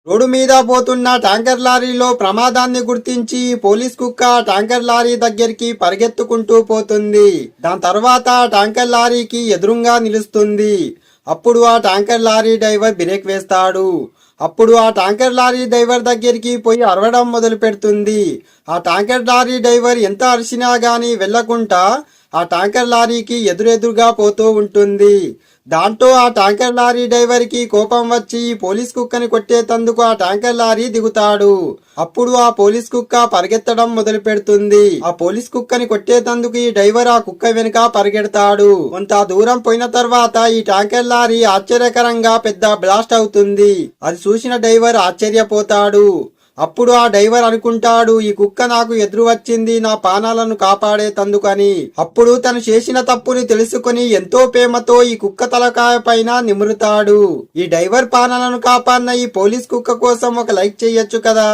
Road మీద పోతున్న tanker లారీలో ప్రమాదాన్ని గుర్తించి పోలీస్ కుక్క ట్యాంకర్ లారీ దగ్గరికి పరిగెత్తుకుంటూ పోతుంది. దాని తర్వాత ట్యాంకర్ లారీకి ఎదురుంగా నిలుస్తుంది. అప్పుడు ఆ ట్యాంకర్ లారీ డ్రైవర్ బ్రేక్ వేస్తాడు. అప్పుడు ఆ ట్యాంకర్ లారీ డ్రైవర్ దగ్గరికి పోయి అరవడం మొదలు పెడుతుంది. ఆ ట్యాంకర్ లారీ డ్రైవర్ ఎంత అరిచినా గాని వెళ్లకుండా ఆ ట్యాంకర్ లారీకి ఎదురెదురుగా పోతూ ఉంటుంది. దాంతో ఆ ట్యాంకర్ లారీ డ్రైవర్ కి కోపం వచ్చి పోలీస్ కుక్కని కొట్టేతందుకు ఆ ట్యాంకర్ లారీ దిగుతాడు. అప్పుడు ఆ పోలీస్ కుక్క పరిగెత్తడం మొదలు పెడుతుంది. ఆ పోలీస్ కుక్కని కొట్టేతందుకు ఈ డ్రైవర్ ఆ కుక్క వెనుక పరిగెడతాడు. కొంత దూరం పోయిన తర్వాత ఈ ట్యాంకర్ లారీ ఆశ్చర్యకరంగా పెద్ద బ్లాస్ట్ అవుతుంది. అది చూసిన డ్రైవర్ ఆశ్చర్యపోతాడు. అప్పుడు ఆ డ్రైవర్ అనుకుంటాడు, ఈ కుక్క నాకు ఎదురు వచ్చింది నా ప్రాణాలను కాపాడే తందుకని. అప్పుడు తను చేసిన తప్పుని తెలుసుకుని ఎంతో ప్రేమతో ఈ కుక్క తలకాయ పైన నిమురుతాడు. ఈ డ్రైవర్ ప్రాణాలను కాపాడిన ఈ పోలీస్ కుక్క కోసం ఒక లైక్ చెయ్యొచ్చు కదా.